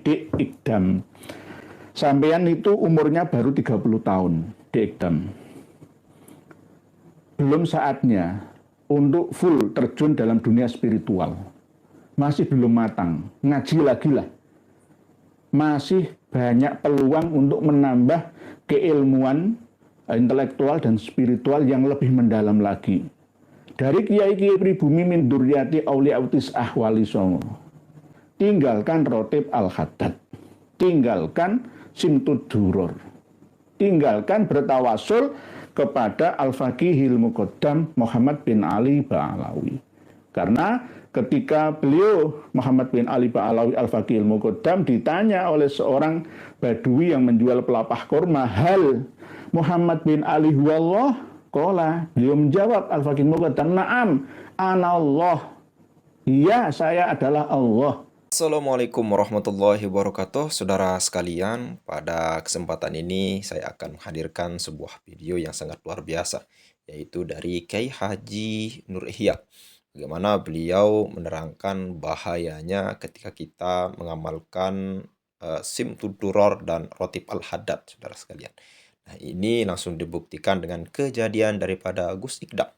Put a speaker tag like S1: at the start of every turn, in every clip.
S1: Dek Ikdam. Sampean itu umurnya baru 30 tahun, Dek Ikdam. Belum saatnya untuk full terjun dalam dunia spiritual. Masih belum matang, ngaji lagi lah. Masih banyak peluang untuk menambah keilmuan intelektual dan spiritual yang lebih mendalam lagi. Dari kiai-kiai pribumi min duryati auliautis ahwali songo. Tinggalkan rotib al-haddad. Tinggalkan simtud duror. Tinggalkan bertawasul kepada al-faqihil muqaddam Muhammad bin Ali Ba'alawi. Karena ketika beliau Muhammad bin Ali Ba'alawi al-faqihil muqaddam ditanya oleh seorang badui yang menjual pelapah kurma, hal Muhammad bin Ali huwallah? Qala, beliau menjawab al-faqih muqaddam, na'am, anallah. Iya, saya adalah Allah.
S2: Assalamualaikum warahmatullahi wabarakatuh. Saudara sekalian, pada kesempatan ini saya akan menghadirkan sebuah video yang sangat luar biasa, yaitu dari Kiai Haji Nur Ihya. Bagaimana beliau menerangkan bahayanya ketika kita mengamalkan simtud duror dan rotib al-haddad, saudara sekalian. Nah, ini langsung dibuktikan dengan kejadian daripada Gus Ikdam.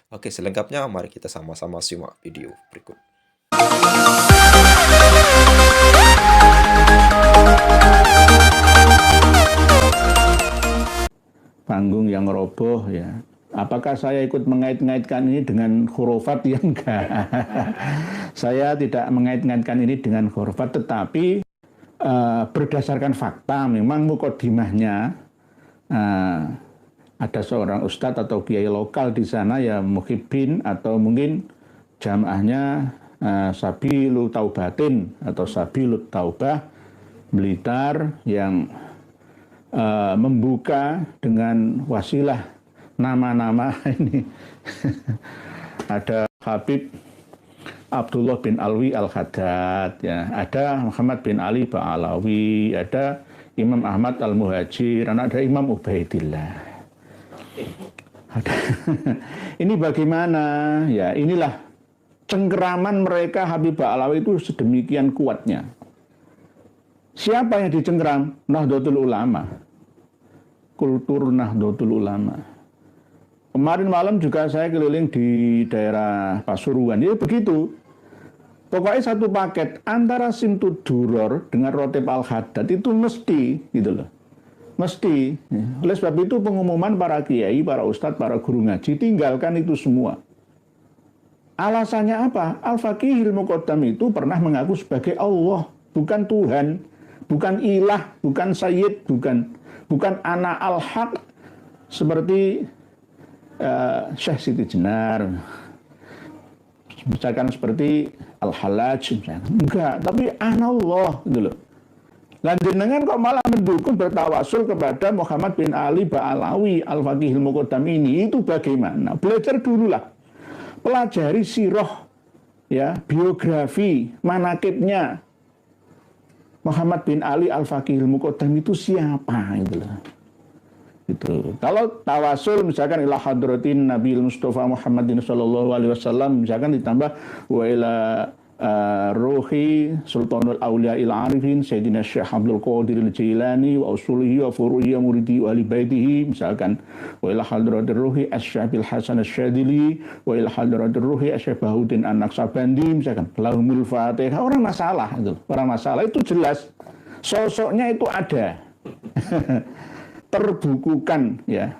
S2: Oke, selengkapnya mari kita sama-sama simak video berikut.
S1: Panggung yang roboh ya. Apakah saya ikut mengait-ngaitkan ini dengan khurafat? Ya enggak. Saya tidak mengait-ngaitkan ini dengan khurafat, tetapi berdasarkan fakta memang mukodimahnya ada seorang ustadz atau kiai lokal di sana ya muhibbin atau mungkin jamaahnya Sabilut Taubatin atau Sabilut Taubah Blitar yang membuka dengan wasilah nama-nama ini. Ada Habib Abdullah bin Alwi Al-Haddad, ya. Ada Muhammad bin Ali Ba'alawi, ada Imam Ahmad Al-Muhajir, ada Imam Ubaidillah. Ini bagaimana? Ya, inilah cengkeraman mereka Habib Ba'alawi itu sedemikian kuatnya. Siapa yang dicengkeram? Nahdlatul Ulama. Kultur Nahdlatul Ulama. Kemarin malam juga saya keliling di daerah Pasuruan. Ya begitu. Pokoknya satu paket antara simtud duror dengan rotib al-haddad itu mesti, gitu loh. Mesti. Oleh sebab itu pengumuman para kiai, para ustadz, para guru ngaji, tinggalkan itu semua. Alasannya apa? Al-Faqihil Muqaddam itu pernah mengaku sebagai Allah, bukan Tuhan, bukan ilah, bukan sayyid, bukan anak al-haq seperti Syekh Siti Jenar. Misalkan seperti Al-Halaj, enggak, tapi anallah gitu loh. Lanjenengan kok malah mendukung bertawasul kepada Muhammad bin Ali Ba'alawi Al-Faqihil Muqaddam ini, itu bagaimana? Belajar dululah. Pelajari sirah, ya, biografi, manakibnya Muhammad bin Ali Al-Faqihil Muqaddam itu siapa gitu loh. Gitu. Kalau tawasul misalkan ila hadratin Nabi Mustafa Muhammadin sallallahu alaihi wasallam, misalkan ditambah wa ila ruhi sultanul auliya il arifin sayyidina Syekh Abdul Qadir al-Jilani wa usulihi wa furuhi wa muridi wa ahli baitihi, misalkan wa ila hadratir ruhi asy-Syabil Hasan asy-Syadili wa ila hadratir ruhi asy-Syekh Bahuddin An-Naqsabandi, misalkan lahumul Fatihah. Orang masalah itu, orang masalah itu jelas sosoknya itu ada. Terbukukan, ya,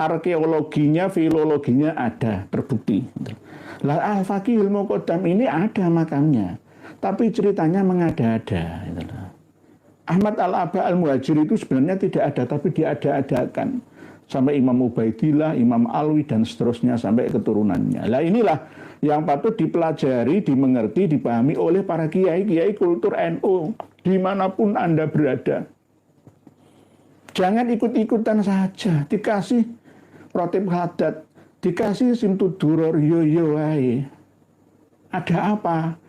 S1: arkeologinya, filologinya ada, terbukti. Lah Al-Faqihil Muqaddam ini ada makamnya, tapi ceritanya mengada-ada. Ahmad Al-Aba Al-Muhajir itu sebenarnya tidak ada, tapi diada-adakan sampai Imam Ubaidillah, Imam Alwi dan seterusnya sampai keturunannya. Lah inilah yang patut dipelajari, dimengerti, dipahami oleh para kiai-kiai kultur NU dimanapun Anda berada. Jangan ikut-ikutan saja, dikasih rotib haddad, dikasih simtud duror, yo wae. Ada apa?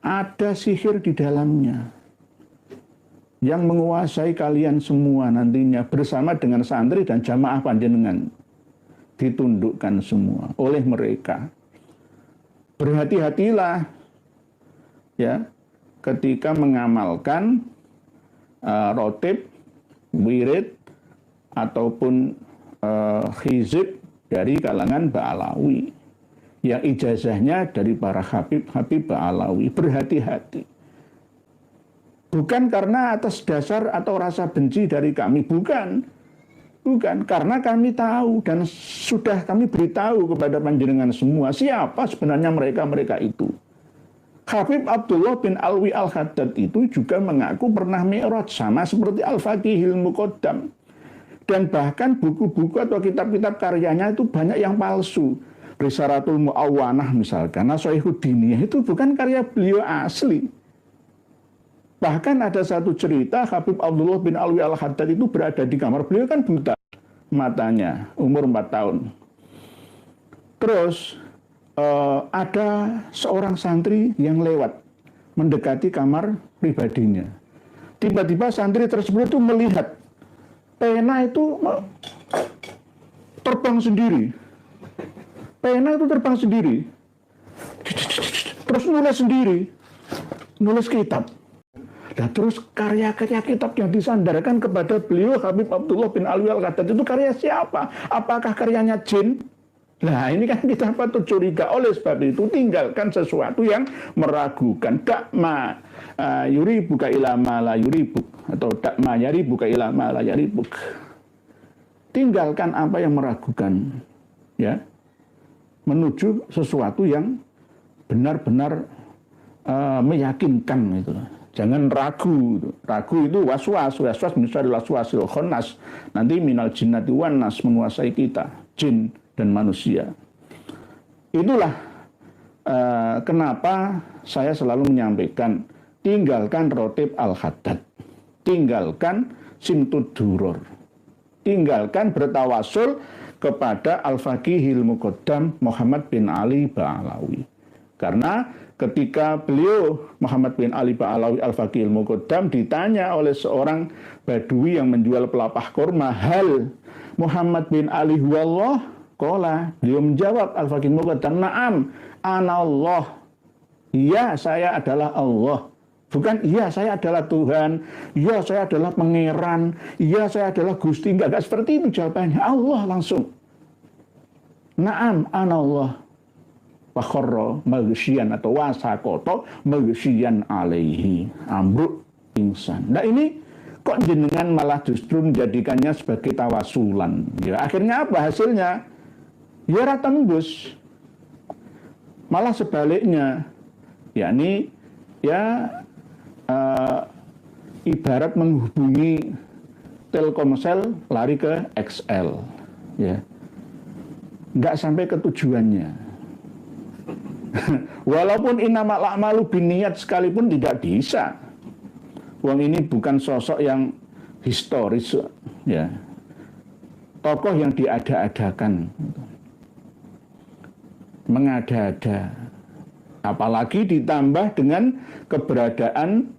S1: Ada sihir di dalamnya yang menguasai kalian semua nantinya bersama dengan santri dan jamaah panjenengan. Ditundukkan semua oleh mereka. Berhati-hatilah, ya. ketika mengamalkan rotib, wirid, ataupun hizib dari kalangan Ba'alawi yang ijazahnya dari para Habib Ba'alawi. Berhati-hati. Bukan karena atas dasar atau rasa benci dari kami, bukan, karena kami tahu dan sudah kami beritahu kepada panjenengan semua siapa sebenarnya mereka itu. Habib Abdullah bin Alwi Al-Haddad itu juga mengaku pernah mi'raj, sama seperti Al-Faqihil Muqaddam. Dan bahkan buku-buku atau kitab-kitab karyanya itu banyak yang palsu. Risalatul Mu'awwanah misalkan, Nashaihuddiniyah itu bukan karya beliau asli. Bahkan ada satu cerita Habib Abdullah bin Alwi Al-Haddad itu berada di kamar, beliau kan buta matanya, umur 4 tahun. Terus ada seorang santri yang lewat mendekati kamar pribadinya. Tiba-tiba santri tersebut itu melihat pena itu terbang sendiri. Pena itu terbang sendiri. Terus nulis sendiri. Nulis kitab. Nah, terus karya-karya kitab yang disandarkan kepada beliau Habib Abdullah bin Alwi Al-Haddad itu karya siapa? Apakah karyanya jin? Nah, ini kan kita patut curiga. Oleh sebab itu tinggalkan sesuatu yang meragukan. Dakma yuri buka ilama la yuribuk, atau dakma yari buka ilama la yaribuk. Tinggalkan apa yang meragukan, ya, menuju sesuatu yang benar-benar meyakinkan itu. Jangan ragu. Ragu itu waswas misalnya waswasil khannas. Nanti minal jinnati wan nas, menguasai kita, jin dan manusia. Itulah kenapa saya selalu menyampaikan tinggalkan rotib Al-Haddad, tinggalkan simtud duror, tinggalkan bertawasul kepada Al-Faqihil Muqaddam Muhammad bin Ali Ba'alawi. Karena ketika beliau Muhammad bin Ali Ba'alawi Al-Faqihil Muqaddam ditanya oleh seorang badui yang menjual pelapah kurma, hal Muhammad bin Ali huwallah, qala, beliau menjawab Al-Faqihil Muqaddam, na'am ana Allah, iya saya adalah Allah. Bukan iya saya adalah Tuhan, iya saya adalah pangeran, iya saya adalah Gusti. Enggak seperti itu jawabannya. Allah langsung. Na'am ana Allah. Wakhorro maghsyian atau wasakoto maghsyian alaihi, amruk pingsan. Nah ini kok jenengan malah justru menjadikannya sebagai tawasulan. Ya akhirnya apa hasilnya? Ya tembus. Malah sebaliknya, yakni ya ibarat menghubungi Telkomsel lari ke XL, ya, nggak sampai ke tujuannya. Walaupun innamal a'malu binniyat sekalipun tidak bisa. Wong ini bukan sosok yang historis, ya, tokoh yang diada-adakan, mengada-ada. Apalagi ditambah dengan keberadaan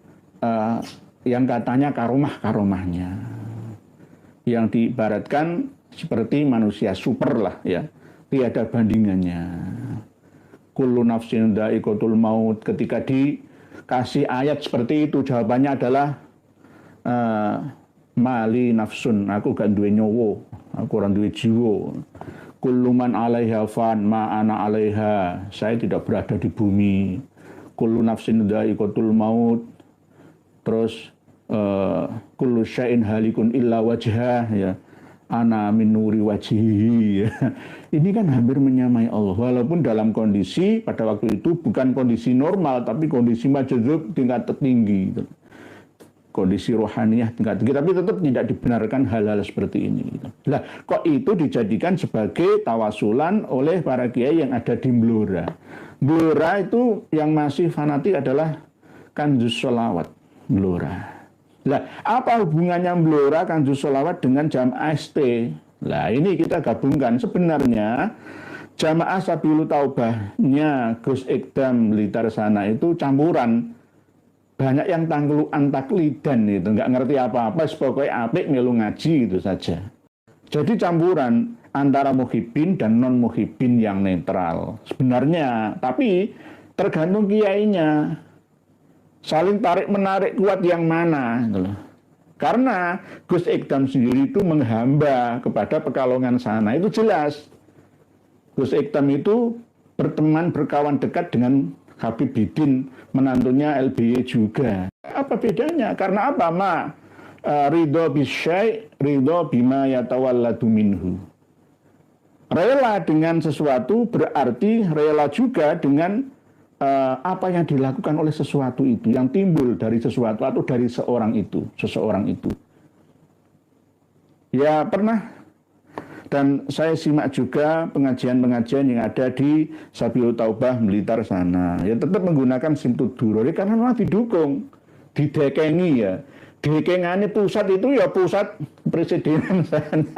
S1: yang katanya karomah-karomahnya, yang diibaratkan seperti manusia super lah, ya, tiada bandingannya. Kullu nafsin dha'iqatul maut. Ketika dikasih ayat seperti itu, jawabannya adalah mali nafsun, aku gak duwe nyowo, aku ora duwe jiwa. Kullu man 'alaiha fan ma ana 'alaiha, saya tidak berada di bumi. Kullu nafsin dha'iqatul maut. Terus kullu syai'in halikun illa wajhah, ya, ana min nuri wajhihi. Ini kan hampir menyamai Allah, walaupun dalam kondisi pada waktu itu bukan kondisi normal, tapi kondisi majdzub tingkat tertinggi, kondisi rohaniyah tingkat tinggi, tapi tetap tidak dibenarkan hal-hal seperti ini. Lah, kok itu dijadikan sebagai tawasulan oleh para kiai yang ada di Blora. Blora itu yang masih fanatik adalah Kanzus Sholawat Blora. Lah, apa hubungannya Blora Kanzus Sholawat dengan Jamaah ST? Lah, ini kita gabungkan. Sebenarnya Jamaah Sabilul Taubahnya Gus Ikdam Blitar sana itu campuran. Banyak yang tangluan taklidan itu, nggak ngerti apa-apa, pokoknya apik melu ngaji itu saja. Jadi campuran antara muhibbin dan non muhibbin yang netral sebenarnya, tapi tergantung kiainya. Saling tarik-menarik kuat yang mana gitu loh. Karena Gus Ikdam sendiri itu menghamba kepada Pekalongan sana, itu jelas. Gus Ikdam itu berteman, berkawan dekat dengan Habib Bidin, menantunya LBY juga. Apa bedanya? Karena apa, Ma? Ridho bisyai, ridho bima yatawalladu minhu. Rela dengan sesuatu berarti rela juga dengan apa yang dilakukan oleh sesuatu itu, yang timbul dari sesuatu atau dari seseorang itu. Ya pernah, dan saya simak juga pengajian-pengajian yang ada di Sabilul Taubah Blitar sana. Ya tetap menggunakan Simtud Durori karena memang didukung, didekengi ya. Dekengane pusat itu ya pusat presidenan sana.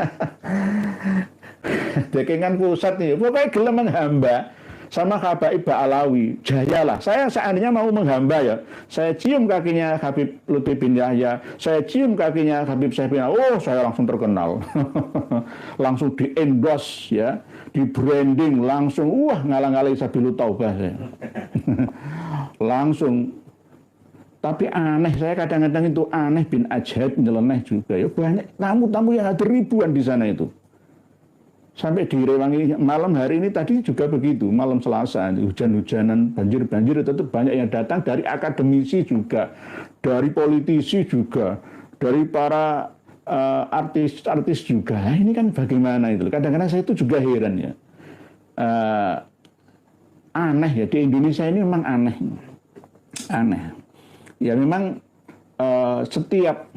S1: Dekengan pusat nih, pokoknya gelem menghamba. Sama Habaib Ba'alawi, jayalah. Saya seandainya mau menghamba ya, saya cium kakinya Habib Lutfi bin Yahya, saya cium kakinya Habib Syekh bin, oh saya langsung terkenal. Langsung di-endorse ya, di-branding, langsung ngalang-ngalai Sabilul Taubah saya. Langsung. Tapi aneh, saya kadang-kadang itu aneh bin ajaib nyeleneh juga ya. Banyak tamu-tamu yang ada ribuan di sana itu. Sampai di Rewangi malam hari ini tadi juga begitu, malam Selasa, hujan-hujanan, banjir-banjir, tetap banyak yang datang dari akademisi juga, dari politisi juga, dari para artis-artis juga. Nah, ini kan bagaimana itu? Kadang-kadang saya itu juga heran ya. Aneh ya, di Indonesia ini memang aneh. Aneh. Ya memang setiap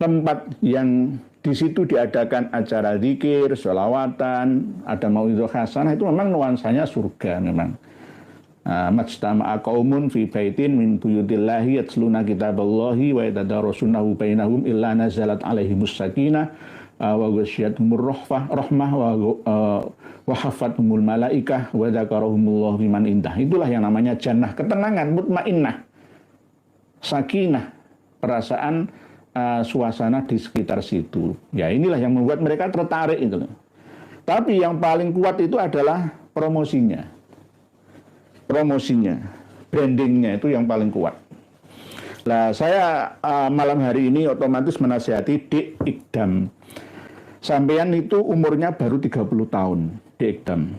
S1: tempat yang di situ diadakan acara zikir, sholawatan, ada mauidhah hasanah, itu memang nuansanya surga memang. Majtama'a qaumun fi baitin min buyutillahi yatluna kitaballahi wa yatadarasunahu bainahum illa nazalat alaihimus sakinah wa ghasyiyatuhumur rahmah wa hafathumul malaikah wa dzakarahumullahu biman indah. Itulah yang namanya jannah, ketenangan, mutmainnah, sakinah, perasaan suasana di sekitar situ. Ya inilah yang membuat mereka tertarik itu. Tapi yang paling kuat itu adalah promosinya. Promosinya, brandingnya itu yang paling kuat. Nah, saya malam hari ini otomatis menasihati Dik Ikdam. Sampean itu umurnya baru 30 tahun, Dik Ikdam.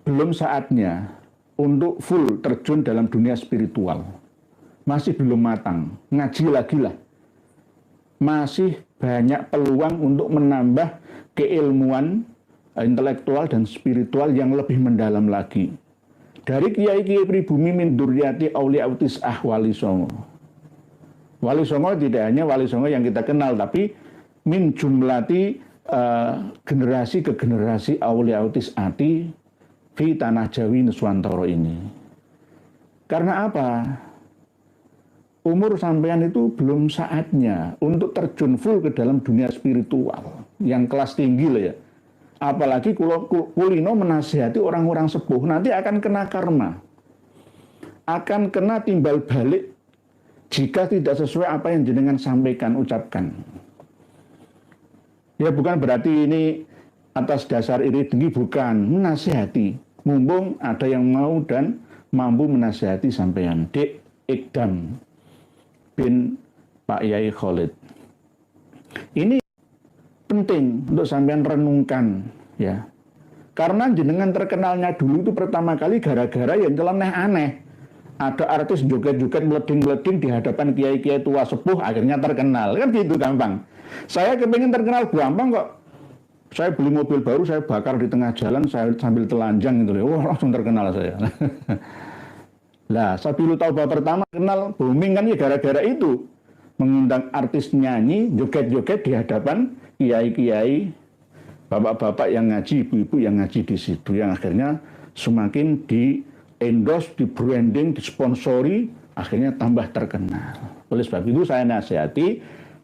S1: Belum saatnya untuk full terjun dalam dunia spiritual. Masih belum matang, ngaji lagi lah. Masih banyak peluang untuk menambah keilmuan intelektual dan spiritual yang lebih mendalam lagi. Dari kiai-kiai pribumi min duryati auliya utis'ah Wali Songo. Wali Songo tidak hanya Wali Songo yang kita kenal, tapi min jumlati generasi ke generasi auliya utis'ati fi tanah Jawi Nuswantoro ini. Karena apa? Umur sampean itu belum saatnya untuk terjun full ke dalam dunia spiritual yang kelas tinggi lah ya. Apalagi kulino menasihati orang-orang sepuh, nanti akan kena karma, akan kena timbal balik jika tidak sesuai apa yang jenengan sampaikan, ucapkan. Ya bukan berarti ini atas dasar iri dengki, bukan, menasihati. Mumpung ada yang mau dan mampu menasihati sampean. Dik Ikdam bin Pak Yai Khalid. Ini penting untuk sampean renungkan ya. Karena jenengan terkenalnya dulu itu pertama kali gara-gara yang nyeleneh aneh. Ada artis joget-joget meleding-meleding di hadapan kiai-kiai tua sepuh akhirnya terkenal. Kan gitu gampang. Saya kepingin terkenal gampang kok. Saya beli mobil baru, saya bakar di tengah jalan, saya sambil telanjang gitu. Wah, langsung terkenal saya. Lah, Sabilul Taubah pertama kenal booming kan ya gara-gara itu. Mengundang artis nyanyi, joget-joget di hadapan kiai-kiai, bapak-bapak yang ngaji, ibu-ibu yang ngaji di situ. Yang akhirnya semakin di-endorse, di-branding, disponsori, akhirnya tambah terkenal. Oleh sebab itu saya nasihati,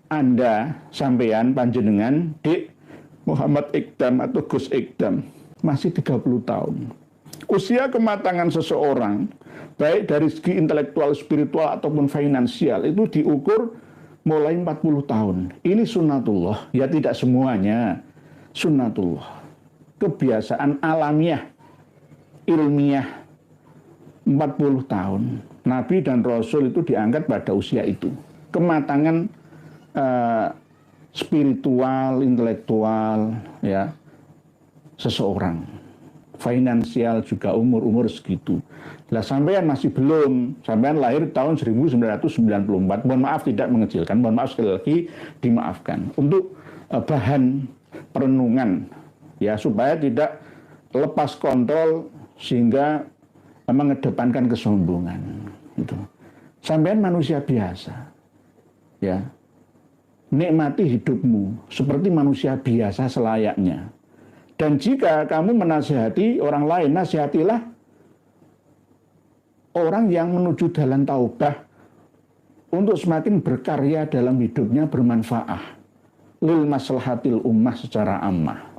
S1: Anda, sampean, panjenengan, Dik Muhammad Ikdam atau Gus Ikdam, masih 30 tahun. Usia kematangan seseorang, baik dari segi intelektual, spiritual, ataupun finansial, itu diukur mulai 40 tahun. Ini sunnatullah, ya tidak semuanya. Sunnatullah. Kebiasaan alamiah, ilmiah, 40 tahun. Nabi dan Rasul itu diangkat pada usia itu. Kematangan spiritual, intelektual, ya, seseorang. Finansial juga umur segitu. Lah sampean masih belum, sampean lahir tahun 1994. Mohon maaf tidak mengecilkan, mohon maaf sekali lagi dimaafkan. Untuk bahan perenungan, ya, supaya tidak lepas kontrol sehingga mengedepankan kesombongan. Itu. Sampean manusia biasa, ya, nikmati hidupmu seperti manusia biasa selayaknya. Dan jika kamu menasihati orang lain, nasihatilah orang yang menuju jalan taubah untuk semakin berkarya dalam hidupnya, bermanfaat lil maslahatil ummah secara ammah.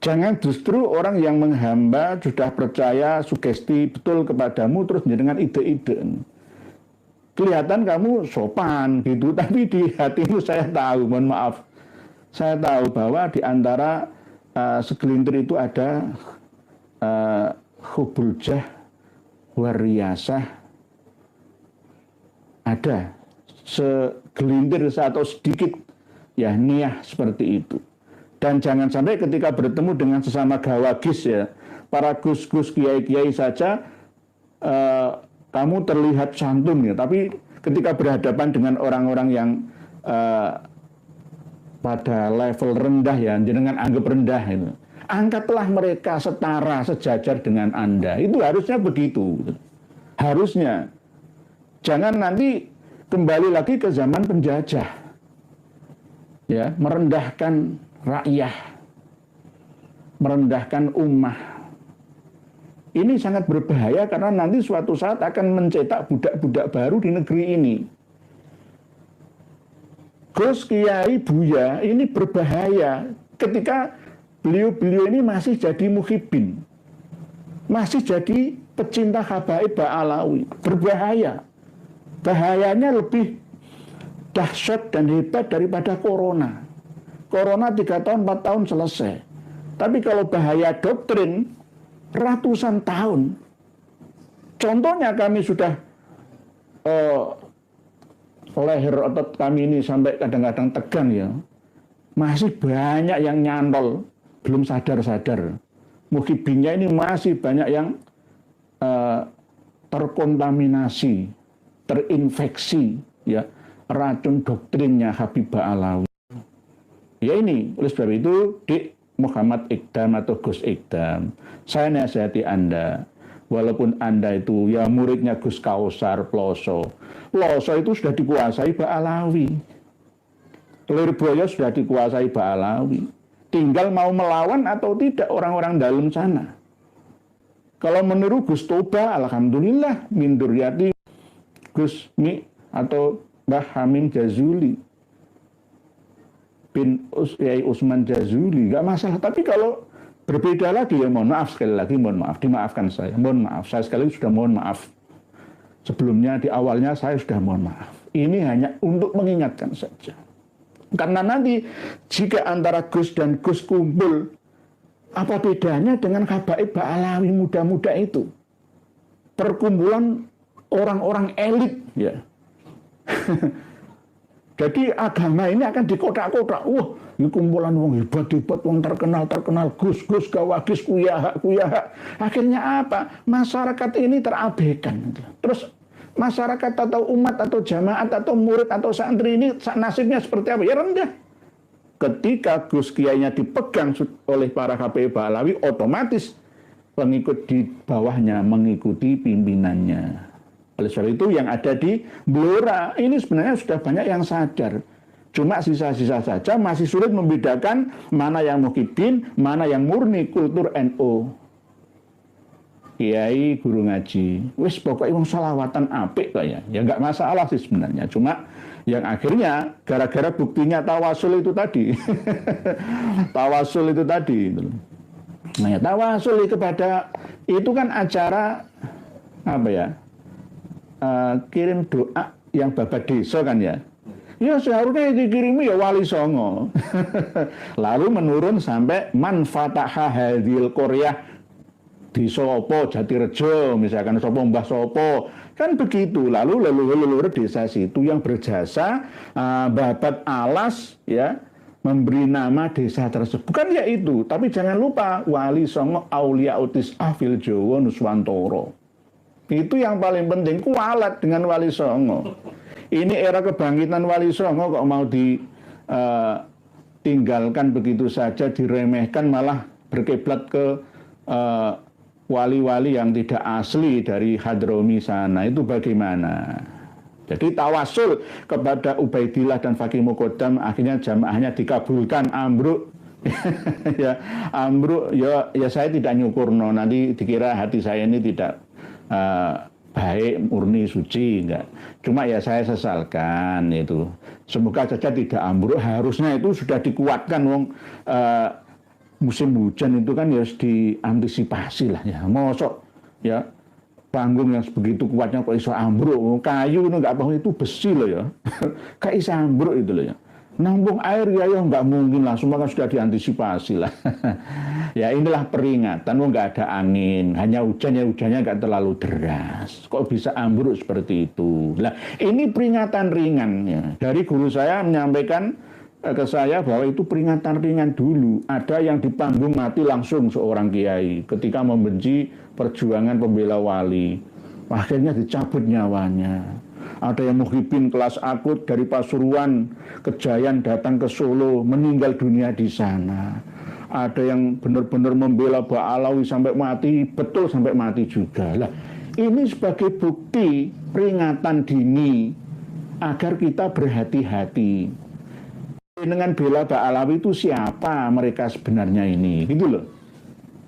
S1: Jangan justru orang yang menghamba sudah percaya sugesti betul kepadamu terus dengan ide-ide. Kelihatan kamu sopan gitu, tapi di hatimu saya tahu, mohon maaf, saya tahu bahwa di antara segelintir itu ada hubul jah wariyasah, ada segelintir atau sedikit ya niat seperti itu. Dan jangan sampai ketika bertemu dengan sesama gawagis, ya, para gus-gus, kiai-kiai saja kamu terlihat santun, ya, tapi ketika berhadapan dengan orang-orang yang pada level rendah, ya, jenengan anggap rendah itu, angkatlah mereka setara, sejajar dengan Anda. Itu harusnya begitu. Harusnya. Jangan nanti kembali lagi ke zaman penjajah, ya, merendahkan rakyat, merendahkan ummah. Ini sangat berbahaya karena nanti suatu saat akan mencetak budak-budak baru di negeri ini. Gus, Kiai, Buya ini berbahaya ketika beliau-beliau ini masih jadi muhibin, masih jadi pecinta habaib Ba'alawi. Berbahaya. Bahayanya lebih dahsyat dan hebat daripada corona. Corona 3 tahun, 4 tahun selesai. Tapi kalau bahaya doktrin, ratusan tahun. Contohnya kami sudah leher otot kami ini sampai kadang-kadang tegang, ya. Masih banyak yang nyantol, belum sadar-sadar. Muhibinnya ini masih banyak yang terkontaminasi, terinfeksi, ya, racun doktrinnya Habib Ba'alawi. Ya ini, oleh sebab itu, Dik Muhammad Iqdam atau Gus Iqdam, saya nasihati Anda, walaupun Anda itu ya muridnya Gus Kausar Ploso. Ploso itu sudah dikuasai Ba'alawi. Lirboyo sudah dikuasai Ba'alawi. Tinggal mau melawan atau tidak orang-orang dalam sana. Kalau menurut Gus Toba, alhamdulillah, min duryati Gus Mi atau Mbah Hamim Jazuli bin Yai Usman Jazuli, nggak masalah. Tapi kalau berbeda lagi, ya mohon maaf sekali lagi, mohon maaf, dimaafkan saya, mohon maaf, saya sekali sudah mohon maaf. Sebelumnya di awalnya saya sudah mohon maaf. Ini hanya untuk mengingatkan saja. Karena nanti jika antara Gus dan Gus kumpul, apa bedanya dengan habaib Ba'alawi muda-muda itu? Perkumpulan orang-orang elit, ya. Jadi agama ini akan dikotak-kotak. Wah, ini kumpulan wong hebat-hebat, wong terkenal, gus-gus, gawagis, kuyaha. Akhirnya apa? Masyarakat ini terabaikan. Terus masyarakat atau umat atau jamaat atau murid atau santri ini nasibnya seperti apa? Ya rendah. Ketika Gus Kiainya dipegang oleh para HPI Ba'alawi, otomatis pengikut di bawahnya mengikuti pimpinannya. Oleh sebab itu yang ada di Blora ini sebenarnya sudah banyak yang sadar. Cuma sisa-sisa saja masih sulit membedakan mana yang muhibin, mana yang murni kultur NU. Kiai guru ngaji, wis pokoknya wong salawatan apik lah ya. Ya nggak masalah sih sebenarnya. Cuma yang akhirnya gara-gara buktinya tawasul itu tadi. Tawasul itu tadi. Nah ya, tawasul kepada itu kan acara apa ya? Kirim doa yang babat desa kan ya. Ya seharusnya dikirimi ya Wali Songo. Lalu menurun sampai man fataha hadhil qaryah di Sopo, Jatirejo, misalkan Sopo Mbah Sopo, kan begitu. Lalu leluhur desa situ yang berjasa babat alas, ya, memberi nama desa tersebut. Bukan ya itu, tapi jangan lupa Wali Songo Aulia Utis Afil Jowo Nuswantoro. Itu yang paling penting, kualat dengan Wali Songo. Ini era kebangkitan Wali Songo kok mau ditinggalkan begitu saja, diremehkan, malah berkiblat ke wali-wali yang tidak asli dari Hadromi sana. Itu bagaimana? Jadi tawasul kepada Ubaidillah dan Fakih Muqaddam, akhirnya jamaahnya dikabulkan, ambruk. Ya, ambruk, ya saya tidak nyukurno, nanti dikira hati saya ini tidak baik, murni, suci, enggak. Cuma ya saya sesalkan itu. Semoga saja tidak ambruk, harusnya itu sudah dikuatkan, wong musim hujan itu kan harus diantisipasi lah ya. Mosok ya panggung yang begitu kuatnya kok iso ambruk, kayu itu enggak apa, itu besi loh ya. Kayak iso ambruk itu loh ya. Nampung air ya nggak mungkin lah, semua kan sudah diantisipasi lah. Ya inilah peringatan, nggak ada angin, hanya hujan, ya hujannya nggak terlalu deras. Kok bisa ambruk seperti itu? Nah ini peringatan ringan ya. Dari guru saya menyampaikan ke saya bahwa itu peringatan ringan dulu. Ada yang di panggung mati langsung seorang kiai ketika membenci perjuangan pembela wali. Akhirnya dicabut nyawanya. Ada yang muhibin kelas akut dari Pasuruan, Kejayan datang ke Solo, meninggal dunia di sana. Ada yang benar-benar membela Ba'alawi sampai mati, betul sampai mati juga. Lah, ini sebagai bukti peringatan dini agar kita berhati-hati. Dengan bela Ba'alawi itu siapa mereka sebenarnya ini, gitu loh.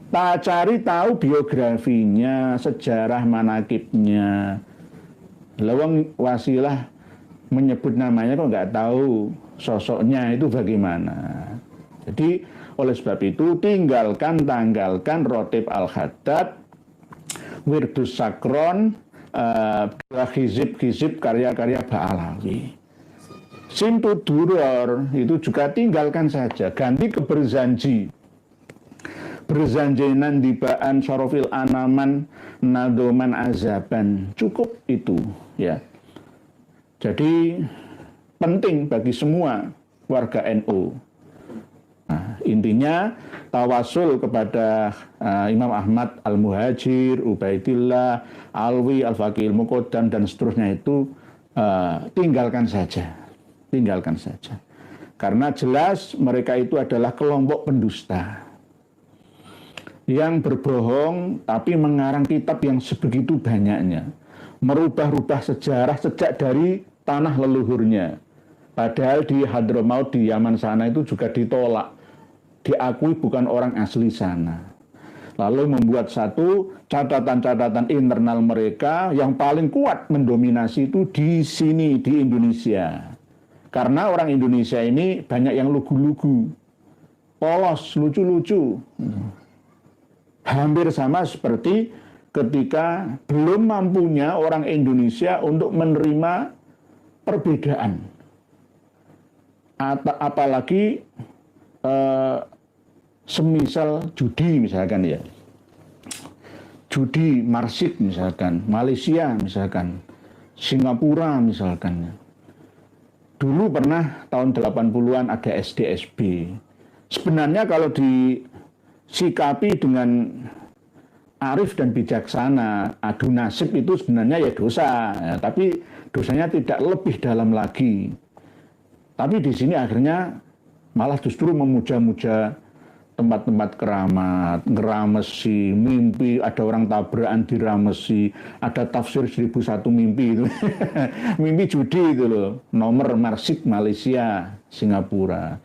S1: Tak cari tahu biografinya, sejarah manakibnya. Lawang Wasilah menyebut namanya kok nggak tahu sosoknya itu bagaimana. Jadi oleh sebab itu tanggalkan Rotib Al-Haddad, Wirdus Sakron, hizib karya-karya Ba'alawi. Simtud Duror itu juga tinggalkan saja, ganti ke berzanji. Berzanjenan dibaan Syarofil Anaman Nadoman Azaban, cukup itu ya. Jadi penting bagi semua warga NU. Nah, intinya tawasul kepada Imam Ahmad Al-Muhajir, Ubaidillah, Alwi, Al-Fakih Muqaddam dan seterusnya itu tinggalkan saja. Tinggalkan saja. Karena jelas mereka itu adalah kelompok pendusta yang berbohong tapi mengarang kitab yang sebegitu banyaknya, merubah-rubah sejarah sejak dari tanah leluhurnya. Padahal di Hadramaut di Yaman sana itu juga ditolak, diakui bukan orang asli sana. Lalu membuat satu catatan-catatan internal mereka yang paling kuat mendominasi itu di sini di Indonesia. Karena orang Indonesia ini banyak yang lugu-lugu, polos, lucu-lucu. Hampir sama seperti ketika belum mampunya orang Indonesia untuk menerima perbedaan. Apalagi semisal judi misalkan ya. Judi Marsik misalkan, Malaysia misalkan, Singapura misalkan. Dulu pernah tahun 80-an ada SDSB. Sebenarnya kalau disikapi dengan arif dan bijaksana, adu nasib itu sebenarnya ya dosa, ya, tapi dosanya tidak lebih dalam lagi. Tapi di sini akhirnya malah justru memuja-muja tempat-tempat keramat, ngeramesi, mimpi, ada orang tabrakan diramesi, ada tafsir 1001 mimpi itu. Mimpi judi itu loh, nomor Marsik Malaysia, Singapura.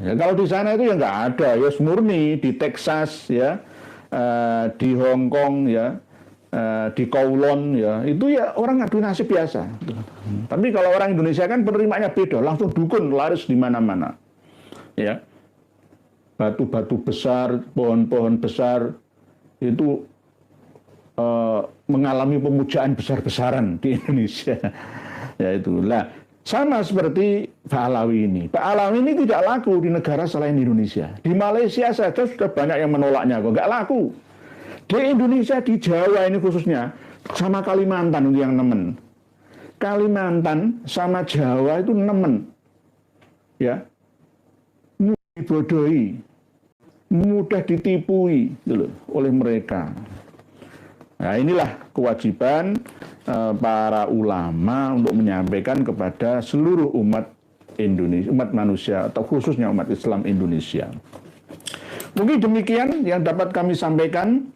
S1: Ya, kalau di sana itu ya nggak ada, ya murni di Texas ya, di Hong Kong ya, di Kowloon ya, itu ya orang adu nasib biasa. Tapi kalau orang Indonesia kan penerimanya beda, langsung dukun laris di mana-mana. Ya, batu-batu besar, pohon-pohon besar itu mengalami pemujaan besar-besaran di Indonesia. Ya itulah. Sama seperti Ba'alawi ini. Ba'alawi ini tidak laku di negara selain Indonesia. Di Malaysia saja sudah banyak yang menolaknya kok, nggak laku. Di Indonesia, di Jawa ini khususnya, sama Kalimantan untuk yang nemen. Kalimantan sama Jawa itu nemen. Ya. Mudah dibodohi, mudah ditipui gitu, oleh mereka. Nah, inilah kewajiban para ulama untuk menyampaikan kepada seluruh umat Indonesia, umat manusia, atau khususnya umat Islam Indonesia. Mungkin demikian yang dapat kami sampaikan.